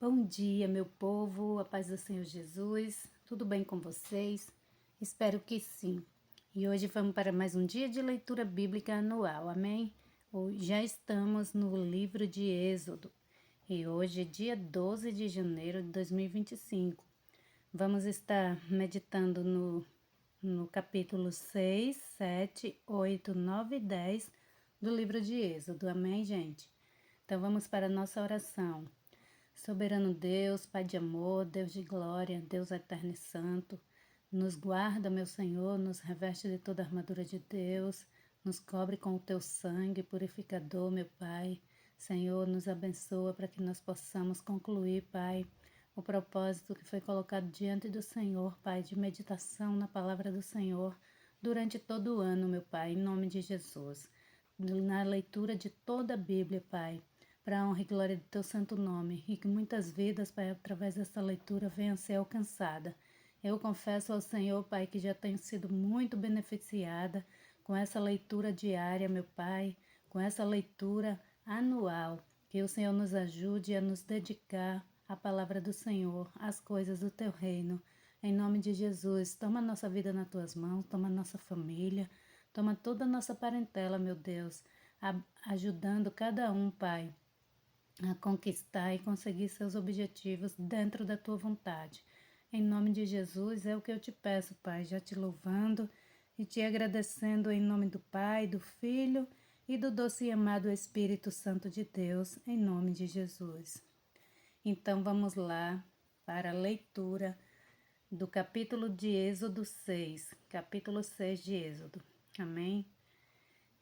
Bom dia, meu povo, a paz do Senhor Jesus, tudo bem com vocês? Espero que sim. E hoje vamos para mais um dia de leitura bíblica anual, amém? Já estamos no livro de Êxodo e hoje é dia 12 de janeiro de 2025. Vamos estar meditando no capítulo 6, 7, 8, 9 e 10 do livro de Êxodo, amém, gente? Então vamos para a nossa oração. Soberano Deus, Pai de amor, Deus de glória, Deus eterno e santo, nos guarda, meu Senhor, nos reveste de toda a armadura de Deus, nos cobre com o teu sangue purificador, meu Pai. Senhor, nos abençoa para que nós possamos concluir, Pai, o propósito que foi colocado diante do Senhor, Pai, de meditação na palavra do Senhor durante todo o ano, meu Pai, em nome de Jesus. Na leitura de toda a Bíblia, Pai, para a honra e glória do teu santo nome, e que muitas vidas, Pai, através dessa leitura venham a ser alcançada. Eu confesso ao Senhor, Pai, que já tenho sido muito beneficiada com essa leitura diária, meu Pai, com essa leitura anual. Que o Senhor nos ajude a nos dedicar à palavra do Senhor, às coisas do teu reino. Em nome de Jesus, toma a nossa vida nas tuas mãos, toma a nossa família, toma toda a nossa parentela, meu Deus, ajudando cada um, Pai, a conquistar e conseguir seus objetivos dentro da tua vontade. Em nome de Jesus é o que eu te peço, Pai, já te louvando e te agradecendo em nome do Pai, do Filho e do doce e amado Espírito Santo de Deus, em nome de Jesus. Então vamos lá para a leitura do capítulo de Êxodo 6, capítulo 6 de Êxodo. Amém?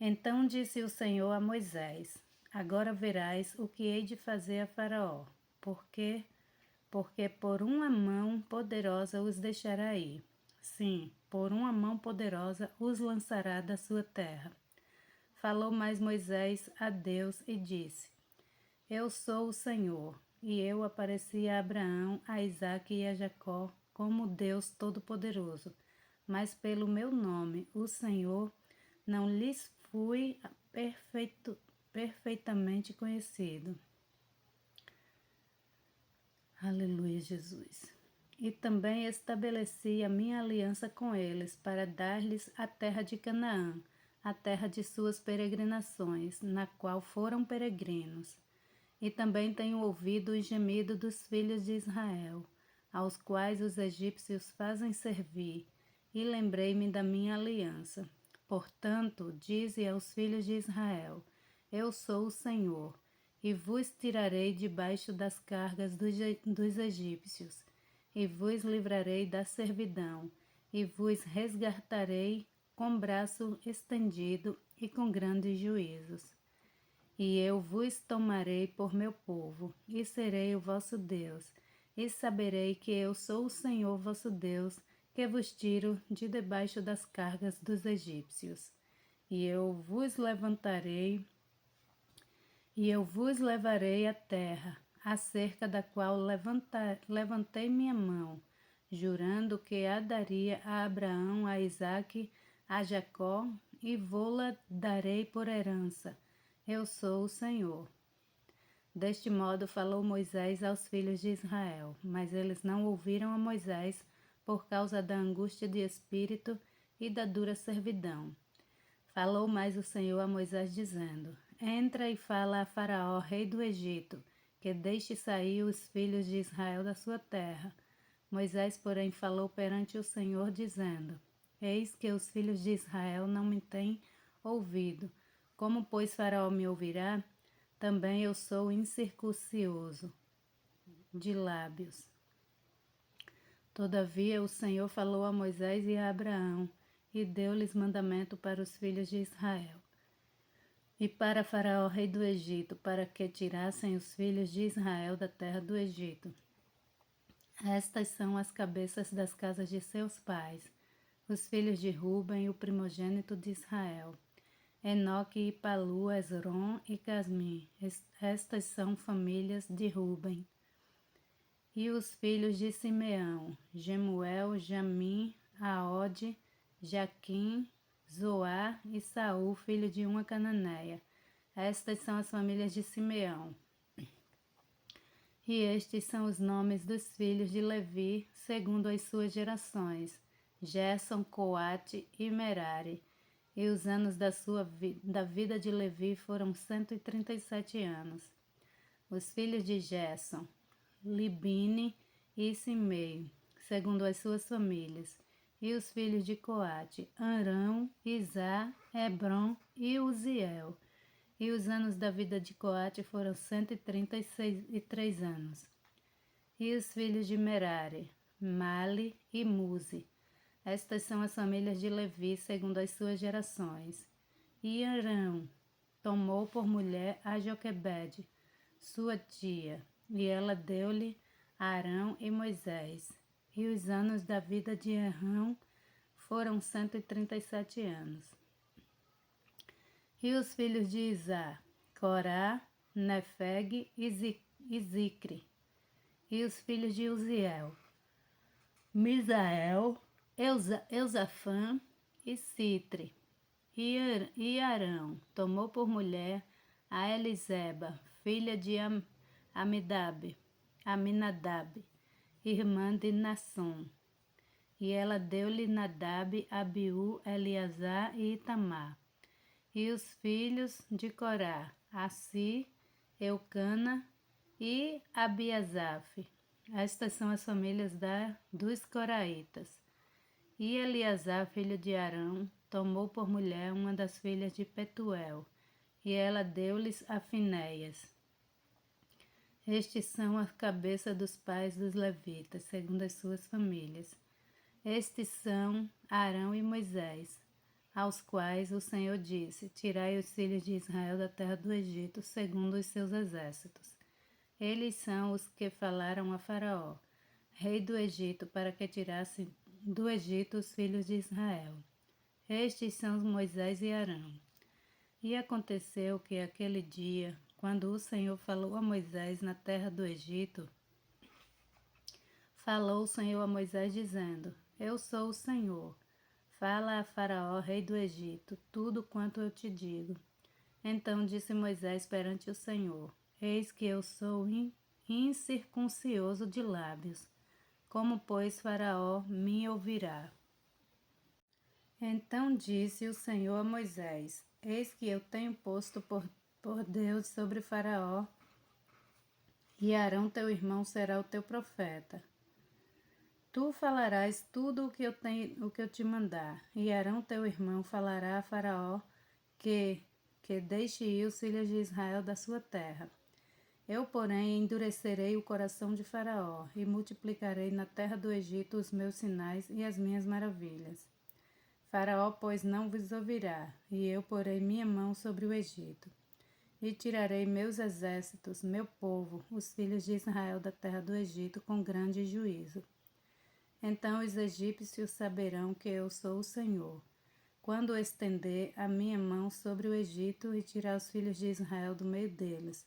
Então disse o Senhor a Moisés: Agora verás o que hei de fazer a Faraó. Por quê? Porque por uma mão poderosa os deixará ir. Sim, por uma mão poderosa os lançará da sua terra. Falou mais Moisés a Deus e disse: Eu sou o Senhor. E eu apareci a Abraão, a Isaque e a Jacó como Deus Todo-Poderoso. Mas pelo meu nome, o Senhor, não lhes fui perfeitamente conhecido. Aleluia, Jesus. E também estabeleci a minha aliança com eles para dar-lhes a terra de Canaã, a terra de suas peregrinações, na qual foram peregrinos. E também tenho ouvido o gemido dos filhos de Israel, aos quais os egípcios fazem servir, e lembrei-me da minha aliança. Portanto, dize aos filhos de Israel: Eu sou o Senhor, e vos tirarei debaixo das cargas dos egípcios, e vos livrarei da servidão, e vos resgatarei com braço estendido e com grandes juízos. E eu vos tomarei por meu povo, e serei o vosso Deus, e saberei que eu sou o Senhor vosso Deus, que vos tiro de debaixo das cargas dos egípcios. E eu vos levarei à terra, acerca da qual levantei minha mão, jurando que a daria a Abraão, a Isaque, a Jacó, e vô-la darei por herança. Eu sou o Senhor. Deste modo falou Moisés aos filhos de Israel, mas eles não ouviram a Moisés por causa da angústia de espírito e da dura servidão. Falou mais o Senhor a Moisés, dizendo: Entra e fala a Faraó, rei do Egito, que deixe sair os filhos de Israel da sua terra. Moisés, porém, falou perante o Senhor, dizendo: Eis que os filhos de Israel não me têm ouvido. Como, pois, Faraó me ouvirá? Também eu sou incircuncioso de lábios. Todavia o Senhor falou a Moisés e a Abraão, e deu-lhes mandamento para os filhos de Israel. E para Faraó, rei do Egito, para que tirassem os filhos de Israel da terra do Egito. Estas são as cabeças das casas de seus pais, os filhos de Ruben, o primogênito de Israel. Enoque e Palu, Esrom e Casmim. Estas são famílias de Ruben. E os filhos de Simeão: Jemuel, Jamim, Aode, Jaquim, Zoar e Saul, filho de uma cananeia. Estas são as famílias de Simeão. E estes são os nomes dos filhos de Levi, segundo as suas gerações: Gerson, Coate e Merari. E os anos da vida de Levi foram 137 anos. Os filhos de Gerson: Libine e Simei, segundo as suas famílias. E os filhos de Coate: Arão, Izá, Hebron e Uziel. E os anos da vida de Coate foram 133 anos. E os filhos de Merari: Mali e Muzi. Estas são as famílias de Levi, segundo as suas gerações. E Arão tomou por mulher a Joquebede, sua tia, e ela deu-lhe Arão e Moisés. E os anos da vida de Arão foram 137 anos. E os filhos de Izá: Corá, Nefeg e Zicre. E os filhos de Uziel: Misael, Eusafã e Citre. E Arão tomou por mulher a Eliseba, filha de Aminadab, irmã de Nasson. E ela deu-lhe Nadab, Abiú, Eleazar e Itamar. E os filhos de Corá: Assi, Eucana e Abiasaf. Estas são as famílias dos coraitas. E Eleazar, filho de Arão, tomou por mulher uma das filhas de Petuel, e ela deu-lhes a Finéias. Estes são a cabeça dos pais dos levitas, segundo as suas famílias. Estes são Arão e Moisés, aos quais o Senhor disse: Tirai os filhos de Israel da terra do Egito, segundo os seus exércitos. Eles são os que falaram a Faraó, rei do Egito, para que tirasse do Egito os filhos de Israel. Estes são Moisés e Arão. E aconteceu que aquele dia, quando o Senhor falou a Moisés na terra do Egito, falou o Senhor a Moisés dizendo: Eu sou o Senhor. Fala a Faraó, rei do Egito, tudo quanto eu te digo. Então disse Moisés perante o Senhor: Eis que eu sou incircuncioso de lábios. Como, pois, Faraó me ouvirá? Então disse o Senhor a Moisés: Eis que eu tenho posto por Deus sobre Faraó, e Arão teu irmão será o teu profeta. Tu falarás tudo o que eu te mandar, e Arão teu irmão falará a Faraó que deixe ir os filhos de Israel da sua terra. Eu, porém, endurecerei o coração de Faraó, e multiplicarei na terra do Egito os meus sinais e as minhas maravilhas. Faraó, pois, não vos ouvirá, e eu porei minha mão sobre o Egito. E tirarei meus exércitos, meu povo, os filhos de Israel da terra do Egito, com grande juízo. Então os egípcios saberão que eu sou o Senhor, quando estender a minha mão sobre o Egito e tirar os filhos de Israel do meio deles.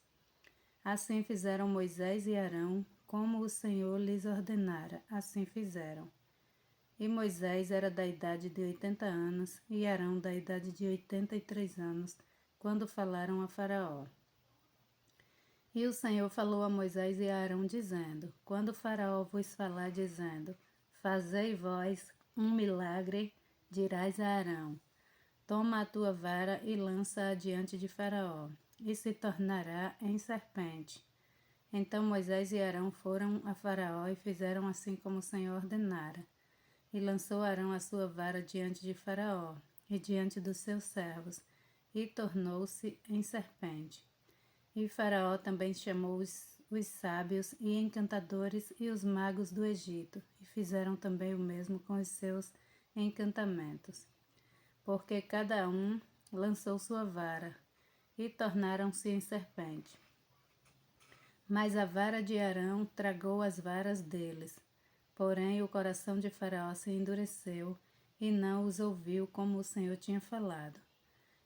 Assim fizeram Moisés e Arão, como o Senhor lhes ordenara, assim fizeram. E Moisés era da idade de 80 anos, e Arão da idade de 83 anos, quando falaram a Faraó. E o Senhor falou a Moisés e a Arão, dizendo: Quando Faraó vos falar, dizendo: Fazei vós um milagre, dirás a Arão: Toma a tua vara e lança-a diante de Faraó, e se tornará em serpente. Então Moisés e Arão foram a Faraó e fizeram assim como o Senhor ordenara. E lançou Arão a sua vara diante de Faraó e diante dos seus servos, e tornou-se em serpente. E Faraó também chamou os sábios e encantadores e os magos do Egito, e fizeram também o mesmo com os seus encantamentos. Porque cada um lançou sua vara, e tornaram-se em serpente. Mas a vara de Arão tragou as varas deles. Porém o coração de Faraó se endureceu, e não os ouviu como o Senhor tinha falado.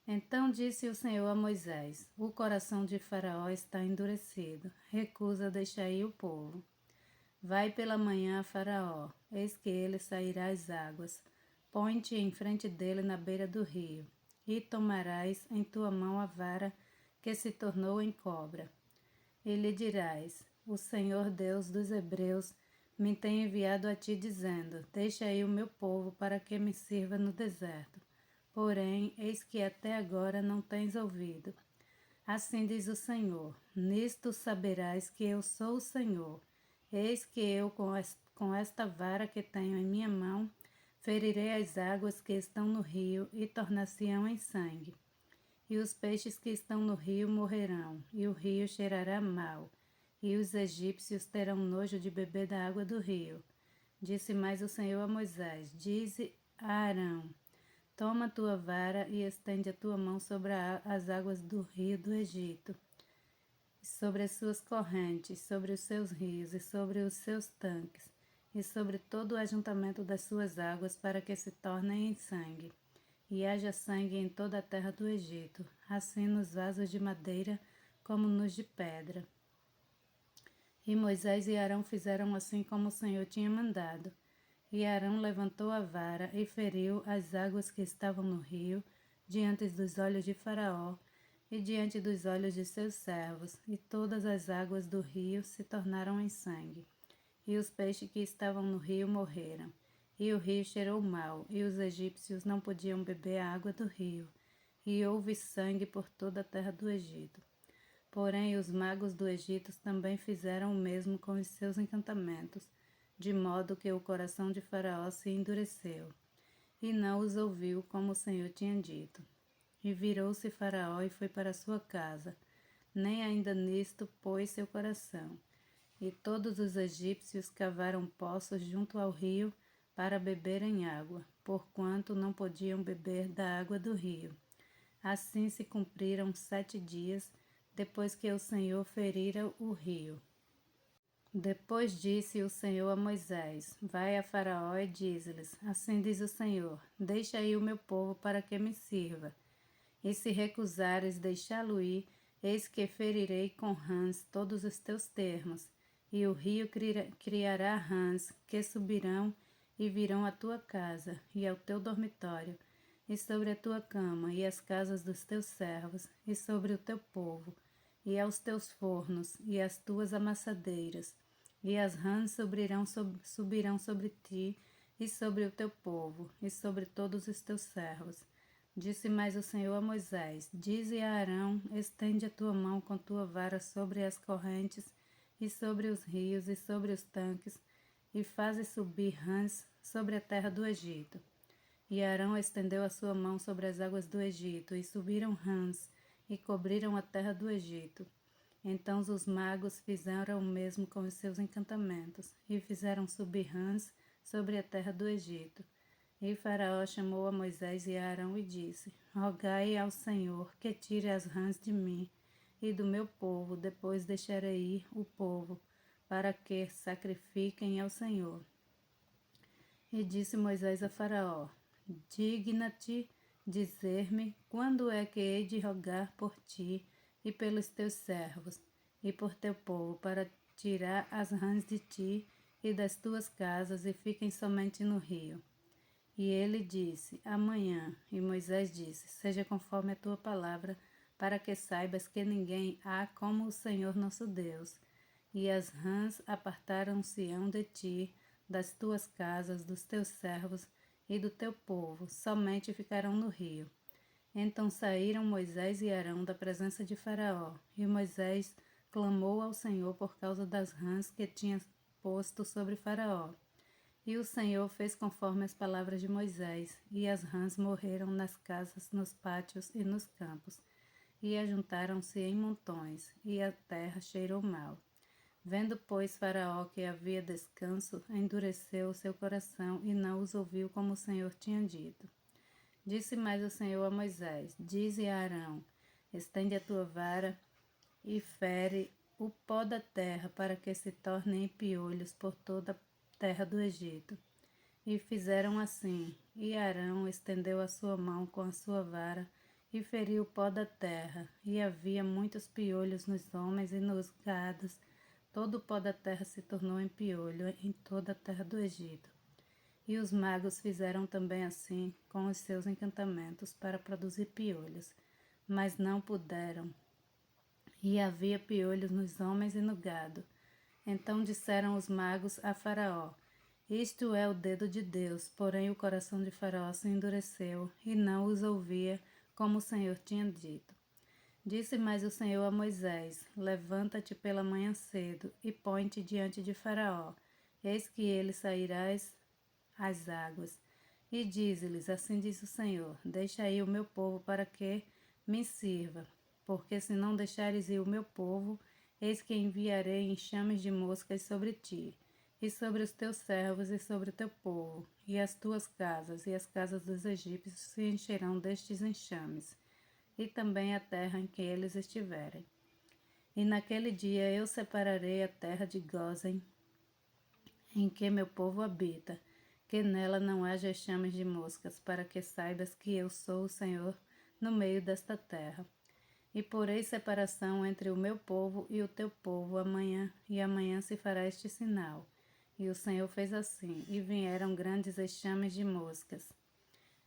Então disse o Senhor a Moisés: O coração de Faraó está endurecido, recusa deixar ir o povo. Vai pela manhã a Faraó, eis que ele sairá às águas. Põe-te em frente dele na beira do rio, e tomarás em tua mão a vara que se tornou em cobra. E lhe dirás: o Senhor Deus dos Hebreus me tem enviado a ti, dizendo: Deixa aí o meu povo para que me sirva no deserto. Porém, eis que até agora não tens ouvido. Assim diz o Senhor: Nisto saberás que eu sou o Senhor. Eis que eu, com esta vara que tenho em minha mão, ferirei as águas que estão no rio e tornar-se-ão em sangue. E os peixes que estão no rio morrerão, e o rio cheirará mal, e os egípcios terão nojo de beber da água do rio. Disse mais o Senhor a Moisés: Dize a Arão: Toma a tua vara e estende a tua mão sobre as águas do rio do Egito, sobre as suas correntes, sobre os seus rios e sobre os seus tanques, e sobre todo o ajuntamento das suas águas, para que se tornem em sangue. E haja sangue em toda a terra do Egito, assim nos vasos de madeira como nos de pedra. E Moisés e Arão fizeram assim como o Senhor tinha mandado. E Arão levantou a vara e feriu as águas que estavam no rio, diante dos olhos de Faraó e diante dos olhos de seus servos, e todas as águas do rio se tornaram em sangue. E os peixes que estavam no rio morreram. E o rio cheirou mal, e os egípcios não podiam beber a água do rio. E houve sangue por toda a terra do Egito. Porém, os magos do Egito também fizeram o mesmo com os seus encantamentos, de modo que o coração de Faraó se endureceu, e não os ouviu como o Senhor tinha dito. E virou-se Faraó e foi para sua casa, nem ainda nisto pôs seu coração. E todos os egípcios cavaram poços junto ao rio para beberem água, porquanto não podiam beber da água do rio. Assim se cumpriram 7 dias, depois que o Senhor ferira o rio. Depois disse o Senhor a Moisés: Vai a Faraó e diz-lhes: Assim diz o Senhor: Deixa aí o meu povo para que me sirva. E se recusares deixá-lo ir, eis que ferirei com rãs todos os teus termos, e o rio criará rãs que subirão e virão à tua casa e ao teu dormitório, e sobre a tua cama e as casas dos teus servos, e sobre o teu povo, e aos teus fornos e às tuas amassadeiras. E as rãs subirão sobre ti e sobre o teu povo, e sobre todos os teus servos. Disse mais o Senhor a Moisés: Dize a Arão: Estende a tua mão com tua vara sobre as correntes, e sobre os rios, e sobre os tanques, e faze subir rãs sobre a terra do Egito. E Arão estendeu a sua mão sobre as águas do Egito, e subiram rãs, e cobriram a terra do Egito. Então os magos fizeram o mesmo com os seus encantamentos, e fizeram subir rãs sobre a terra do Egito. E Faraó chamou a Moisés e a Arão e disse: Rogai ao Senhor que tire as rãs de mim e do meu povo, depois deixarei ir o povo, para que sacrifiquem ao Senhor. E disse Moisés a Faraó: Digna-te dizer-me quando é que hei de rogar por ti e pelos teus servos e por teu povo, para tirar as rãs de ti e das tuas casas, e fiquem somente no rio. E ele disse: Amanhã. E Moisés disse: Seja conforme a tua palavra, para que saibas que ninguém há como o Senhor nosso Deus. E as rãs apartaram-se-ão de ti, das tuas casas, dos teus servos e do teu povo, somente ficarão no rio. Então saíram Moisés e Arão da presença de Faraó, e Moisés clamou ao Senhor por causa das rãs que tinha posto sobre Faraó. E o Senhor fez conforme as palavras de Moisés, e as rãs morreram nas casas, nos pátios e nos campos, e ajuntaram-se em montões, e a terra cheirou mal. Vendo, pois, Faraó que havia descanso, endureceu o seu coração e não os ouviu como o Senhor tinha dito. Disse mais o Senhor a Moisés: Dize a Arão: Estende a tua vara e fere o pó da terra, para que se torne em piolhos por toda a terra do Egito. E fizeram assim, e Arão estendeu a sua mão com a sua vara e feriu o pó da terra, e havia muitos piolhos nos homens e nos gados. Todo o pó da terra se tornou em piolho em toda a terra do Egito. E os magos fizeram também assim com os seus encantamentos para produzir piolhos, mas não puderam. E havia piolhos nos homens e no gado. Então disseram os magos a Faraó: Isto é o dedo de Deus. Porém o coração de Faraó se endureceu e não os ouvia, como o Senhor tinha dito. Disse mais o Senhor a Moisés: Levanta-te pela manhã cedo e põe-te diante de Faraó. Eis que ele sairá às águas. E dize-lhes: Assim diz o Senhor: Deixa aí o meu povo para que me sirva. Porque se não deixares ir o meu povo, eis que enviarei enxames de moscas sobre ti, e sobre os teus servos, e sobre o teu povo, e as tuas casas, e as casas dos egípcios se encherão destes enxames, e também a terra em que eles estiverem. E naquele dia eu separarei a terra de Gósen, em que meu povo habita, que nela não haja chamas de moscas, para que saibas que eu sou o Senhor no meio desta terra. E porei separação entre o meu povo e o teu povo amanhã, e amanhã se fará este sinal. E o Senhor fez assim, e vieram grandes enxames de moscas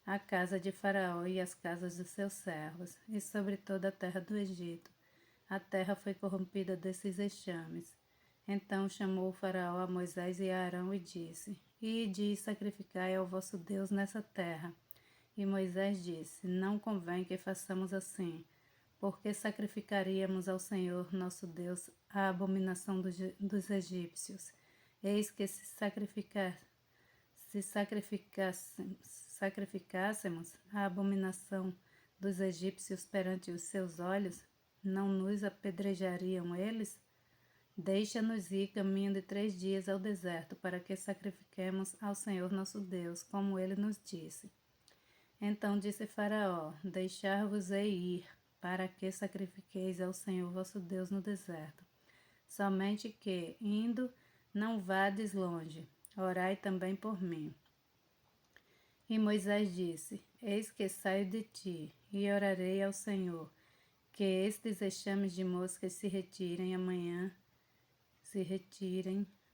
à casa de Faraó e às casas dos seus servos, e sobre toda a terra do Egito. A terra foi corrompida desses enxames. Então chamou o Faraó a Moisés e a Arão e disse: Ide e sacrificai ao vosso Deus nessa terra. E Moisés disse: Não convém que façamos assim, porque sacrificaríamos ao Senhor nosso Deus a abominação dos egípcios. Eis que se sacrificássemos a abominação dos egípcios perante os seus olhos, não nos apedrejariam eles? Deixa-nos ir caminho de 3 dias ao deserto, para que sacrifiquemos ao Senhor nosso Deus, como ele nos disse. Então disse Faraó: Deixar-vos-ei ir, para que sacrifiqueis ao Senhor vosso Deus no deserto. Somente que, indo, não vades longe. Orai também por mim. E Moisés disse: Eis que saio de ti, e orarei ao Senhor, que estes enxames de moscas se retirem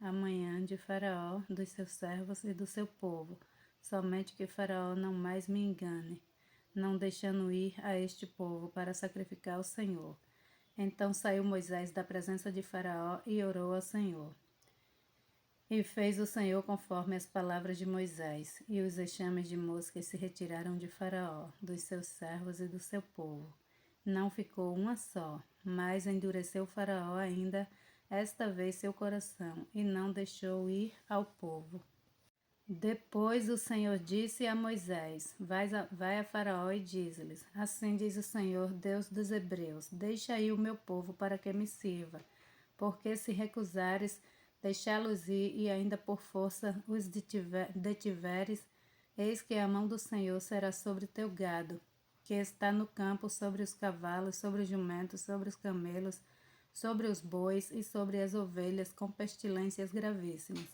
amanhã de Faraó, dos seus servos e do seu povo, somente que Faraó não mais me engane, não deixando ir a este povo para sacrificar ao Senhor. Então saiu Moisés da presença de Faraó e orou ao Senhor. E fez o Senhor conforme as palavras de Moisés, e os enxames de moscas se retiraram de Faraó, dos seus servos e do seu povo. Não ficou uma só, mas endureceu Faraó ainda esta vez seu coração, e não deixou ir ao povo. Depois o Senhor disse a Moisés: Vai a Faraó e diz-lhes: Assim diz o Senhor, Deus dos Hebreus: Deixa aí o meu povo para que me sirva, porque se recusares deixá-los ir e ainda por força os detiveres, eis que a mão do Senhor será sobre teu gado, que está no campo, sobre os cavalos, sobre os jumentos, sobre os camelos, sobre os bois e sobre as ovelhas, com pestilências gravíssimas.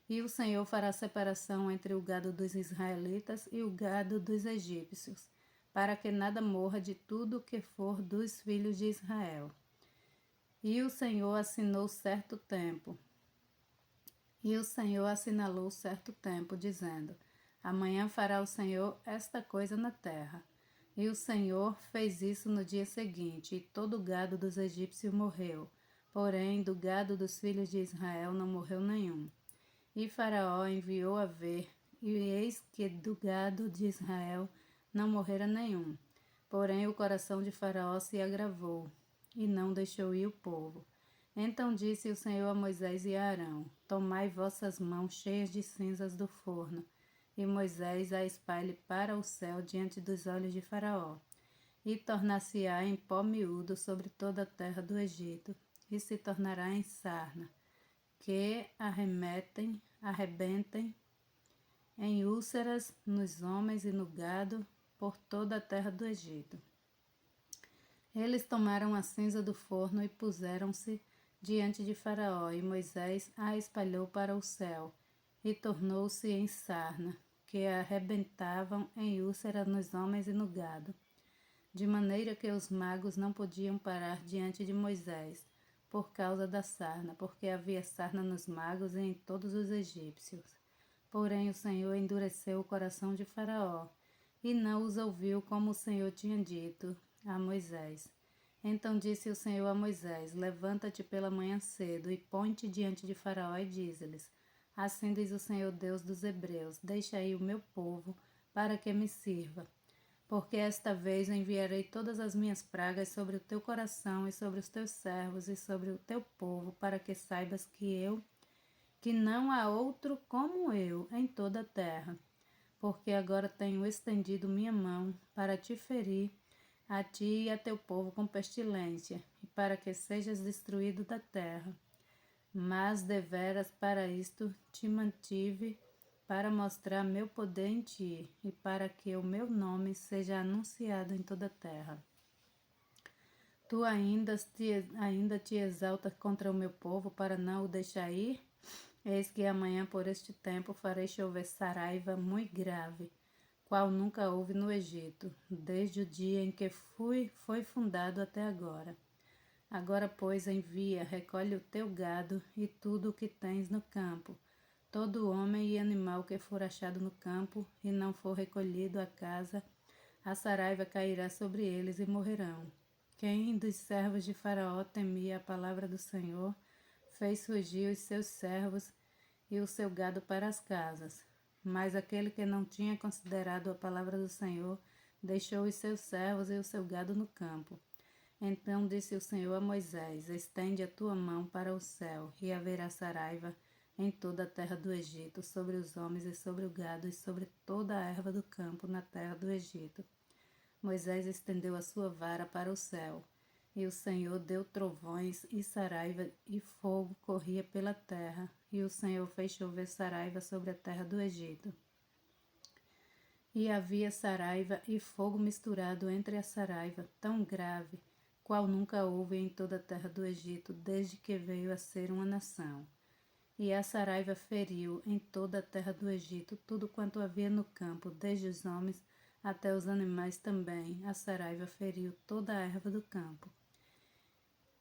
E o Senhor fará separação entre o gado dos israelitas e o gado dos egípcios, para que nada morra de tudo o que for dos filhos de Israel. E o Senhor assinalou certo tempo, dizendo: Amanhã fará o Senhor esta coisa na terra. E o Senhor fez isso no dia seguinte, e todo o gado dos egípcios morreu. Porém, do gado dos filhos de Israel não morreu nenhum. E Faraó enviou a ver, e eis que do gado de Israel não morrera nenhum. Porém, o coração de Faraó se agravou, e não deixou ir o povo. Então disse o Senhor a Moisés e a Arão: Tomai vossas mãos cheias de cinzas do forno, e Moisés a espalhe para o céu diante dos olhos de Faraó. E tornar-se-á em pó miúdo sobre toda a terra do Egito, e se tornará em sarna, que arrebentem em úlceras nos homens e no gado por toda a terra do Egito. Eles tomaram a cinza do forno e puseram-se diante de Faraó, e Moisés a espalhou para o céu, e tornou-se em sarna, que arrebentavam em úlceras nos homens e no gado, de maneira que os magos não podiam parar diante de Moisés, por causa da sarna, porque havia sarna nos magos e em todos os egípcios. Porém o Senhor endureceu o coração de Faraó, e não os ouviu como o Senhor tinha dito a Moisés. Então disse o Senhor a Moisés: Levanta-te pela manhã cedo e põe-te diante de Faraó e diz-lhes: Assim diz o Senhor Deus dos Hebreus: Deixa aí o meu povo para que me sirva. Porque esta vez enviarei todas as minhas pragas sobre o teu coração e sobre os teus servos e sobre o teu povo, para que saibas que não há outro como eu em toda a terra. Porque agora tenho estendido minha mão para te ferir, a ti e a teu povo com pestilência, e para que sejas destruído da terra. Mas deveras para isto te mantive, para mostrar meu poder em ti, e para que o meu nome seja anunciado em toda a terra. Tu ainda te exaltas contra o meu povo para não o deixar ir? Eis que amanhã por este tempo farei chover saraiva muito grave, qual nunca houve no Egito, desde o dia em que foi fundado até agora. Agora, pois, envia, recolhe o teu gado e tudo o que tens no campo, todo homem e animal que for achado no campo e não for recolhido à casa, a saraiva cairá sobre eles e morrerão. Quem dos servos de Faraó temia a palavra do Senhor, fez surgir os seus servos e o seu gado para as casas. Mas aquele que não tinha considerado a palavra do Senhor, deixou os seus servos e o seu gado no campo. Então disse o Senhor a Moisés: Estende a tua mão para o céu, e haverá saraiva em toda a terra do Egito, sobre os homens e sobre o gado, e sobre toda a erva do campo na terra do Egito. Moisés estendeu a sua vara para o céu, e o Senhor deu trovões e saraiva, e fogo corria pela terra, e o Senhor fez chover saraiva sobre a terra do Egito. E havia saraiva e fogo misturado entre a saraiva, tão grave, qual nunca houve em toda a terra do Egito, desde que veio a ser uma nação. E a saraiva feriu em toda a terra do Egito tudo quanto havia no campo, desde os homens até os animais também. A saraiva feriu toda a erva do campo.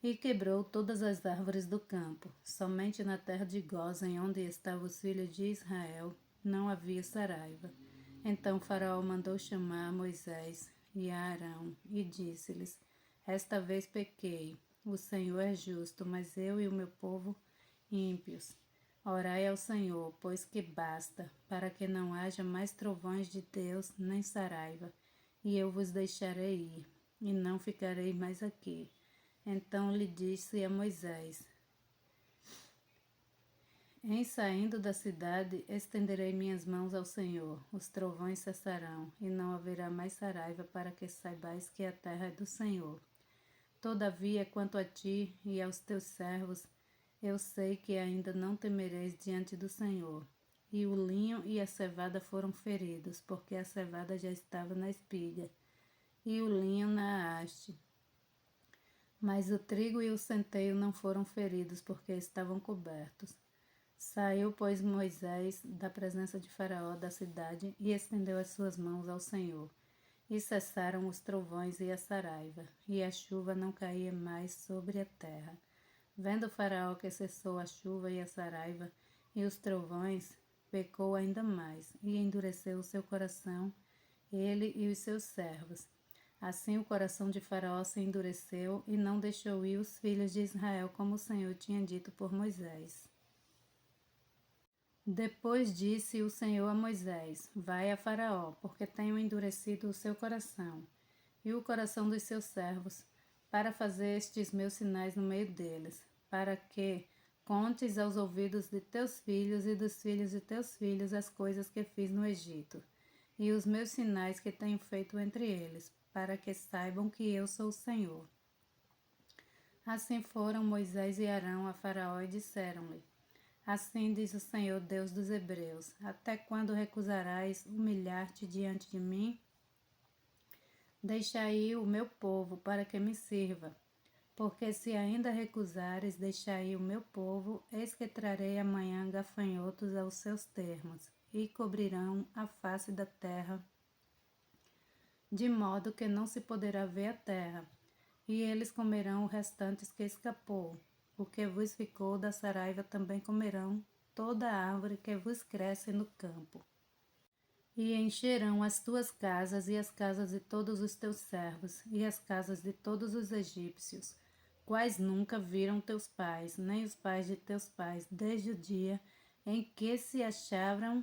E quebrou todas as árvores do campo. Somente na terra de Gósen, onde estavam os filhos de Israel, não havia saraiva. Então Faraó mandou chamar Moisés e Arão e disse-lhes: Esta vez pequei. O Senhor é justo, mas eu e o meu povo ímpios. Orai ao Senhor, pois que basta, para que não haja mais trovões de Deus nem saraiva, e eu vos deixarei ir, e não ficarei mais aqui. Então lhe disse a Moisés: Em saindo da cidade, estenderei minhas mãos ao Senhor, os trovões cessarão, e não haverá mais saraiva, para que saibais que a terra é do Senhor. Todavia, quanto a ti e aos teus servos, eu sei que ainda não temereis diante do Senhor. E o linho e a cevada foram feridos, porque a cevada já estava na espiga, e o linho na haste. Mas o trigo e o centeio não foram feridos, porque estavam cobertos. Saiu, pois, Moisés da presença de Faraó da cidade e estendeu as suas mãos ao Senhor. E cessaram os trovões e a saraiva, e a chuva não caía mais sobre a terra. Vendo Faraó que cessou a chuva e a saraiva e os trovões, pecou ainda mais, e endureceu o seu coração, ele e os seus servos. Assim o coração de Faraó se endureceu e não deixou ir os filhos de Israel, como o Senhor tinha dito por Moisés. Depois disse o Senhor a Moisés: Vai a Faraó, porque tenho endurecido o seu coração e o coração dos seus servos, para fazer estes meus sinais no meio deles, para que contes aos ouvidos de teus filhos e dos filhos de teus filhos as coisas que fiz no Egito, e os meus sinais que tenho feito entre eles, para que saibam que eu sou o Senhor. Assim foram Moisés e Arão a Faraó e disseram-lhe: Assim diz o Senhor, Deus dos Hebreus: Até quando recusarás humilhar-te diante de mim? Deixai ir o meu povo para que me sirva. Porque se ainda recusares deixar ir o meu povo, eis que trarei amanhã gafanhotos aos seus termos, e cobrirão a face da terra, de modo que não se poderá ver a terra, e eles comerão o restante que escapou. O que vos ficou da saraiva também comerão toda a árvore que vos cresce no campo. E encherão as tuas casas e as casas de todos os teus servos e as casas de todos os egípcios, quais nunca viram teus pais, nem os pais de teus pais, desde o dia em que se acharam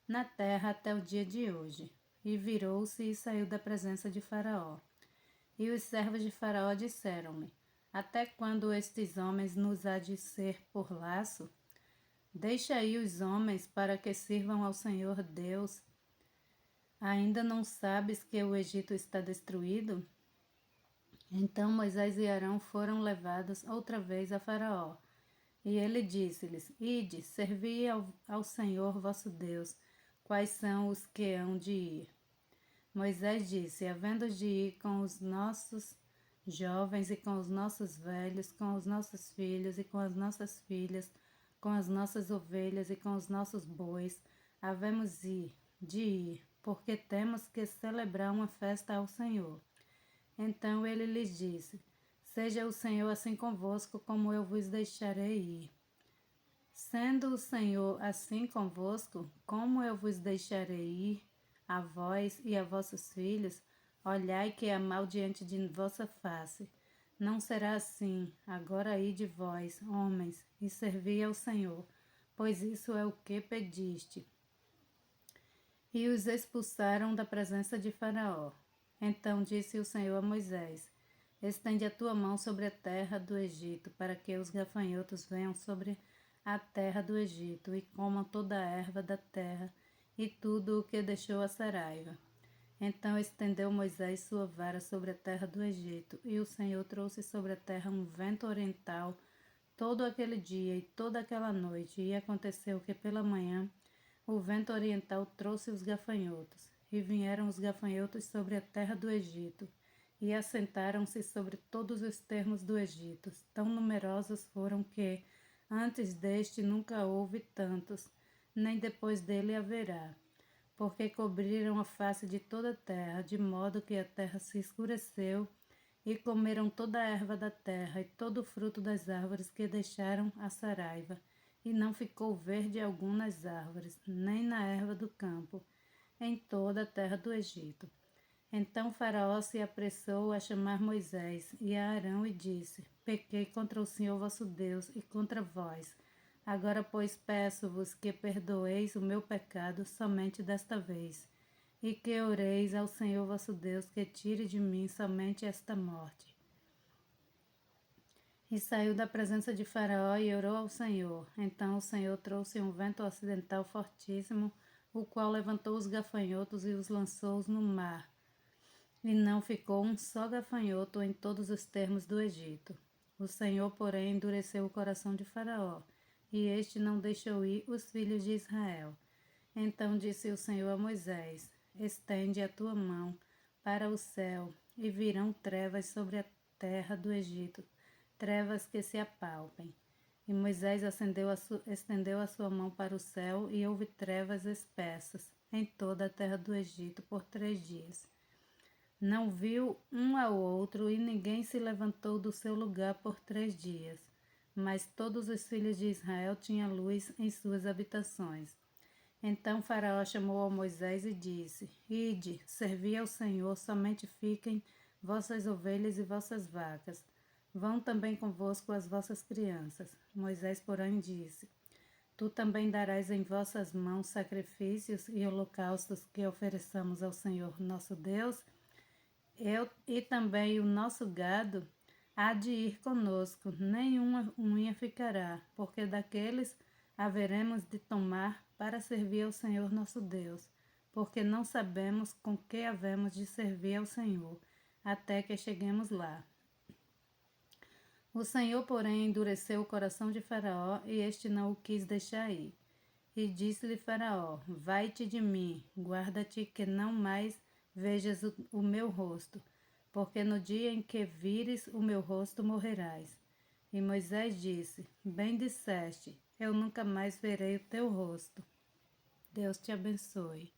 na terra até o dia de hoje. E virou-se e saiu da presença de Faraó. E os servos de Faraó disseram-lhe: Até quando estes homens nos há de ser por laço? Deixa aí os homens para que sirvam ao Senhor Deus. Ainda não sabes que o Egito está destruído? Então Moisés e Arão foram levados outra vez a Faraó. E ele disse-lhes: Ide, servi ao Senhor vosso Deus. Quais são os que hão de ir? Moisés disse: Havendo de ir com os nossos jovens e com os nossos velhos, com os nossos filhos e com as nossas filhas, com as nossas ovelhas e com os nossos bois, havemos de ir, porque temos que celebrar uma festa ao Senhor. Então ele lhes disse: Seja o Senhor assim convosco, como eu vos deixarei ir. Sendo o Senhor assim convosco, como eu vos deixarei ir, a vós e a vossos filhos, olhai que há mal diante de vossa face. Não será assim, agora ide vós, homens, e servi ao Senhor, pois isso é o que pediste. E os expulsaram da presença de Faraó. Então disse o Senhor a Moisés: Estende a tua mão sobre a terra do Egito, para que os gafanhotos venham sobre a terra do Egito e comam toda a erva da terra e tudo o que deixou a saraiva. Então estendeu Moisés sua vara sobre a terra do Egito, e o Senhor trouxe sobre a terra um vento oriental todo aquele dia e toda aquela noite, e aconteceu que pela manhã o vento oriental trouxe os gafanhotos, e vieram os gafanhotos sobre a terra do Egito, e assentaram-se sobre todos os termos do Egito. Tão numerosos foram que, antes deste, nunca houve tantos, nem depois dele haverá, porque cobriram a face de toda a terra, de modo que a terra se escureceu, e comeram toda a erva da terra e todo o fruto das árvores que deixaram a saraiva, e não ficou verde algum nas árvores, nem na erva do campo, em toda a terra do Egito. Então Faraó se apressou a chamar Moisés e a Arão e disse: Pequei contra o Senhor vosso Deus e contra vós. Agora, pois, peço-vos que perdoeis o meu pecado somente desta vez, e que oreis ao Senhor vosso Deus que tire de mim somente esta morte. E saiu da presença de Faraó e orou ao Senhor. Então o Senhor trouxe um vento ocidental fortíssimo, o qual levantou os gafanhotos e os lançou no mar. E não ficou um só gafanhoto em todos os termos do Egito. O Senhor, porém, endureceu o coração de Faraó, e este não deixou ir os filhos de Israel. Então disse o Senhor a Moisés: Estende a tua mão para o céu, e virão trevas sobre a terra do Egito, trevas que se apalpem. E Moisés estendeu a sua mão para o céu, e houve trevas espessas em toda a terra do Egito por 3 dias. Não viu um ao outro, e ninguém se levantou do seu lugar por 3 dias. Mas todos os filhos de Israel tinham luz em suas habitações. Então Faraó chamou a Moisés e disse: Ide, servi ao Senhor, somente fiquem vossas ovelhas e vossas vacas. Vão também convosco as vossas crianças. Moisés, porém, disse: Tu também darás em vossas mãos sacrifícios e holocaustos que ofereçamos ao Senhor nosso Deus. Eu e também o nosso gado há de ir conosco, nenhuma unha ficará, porque daqueles haveremos de tomar para servir ao Senhor nosso Deus, porque não sabemos com que havemos de servir ao Senhor, até que cheguemos lá. O Senhor, porém, endureceu o coração de Faraó, e este não o quis deixar ir. E disse-lhe Faraó: Vai-te de mim, guarda-te que não mais vejas o meu rosto, porque no dia em que vires o meu rosto morrerás. E Moisés disse: Bem disseste, eu nunca mais verei o teu rosto. Deus te abençoe.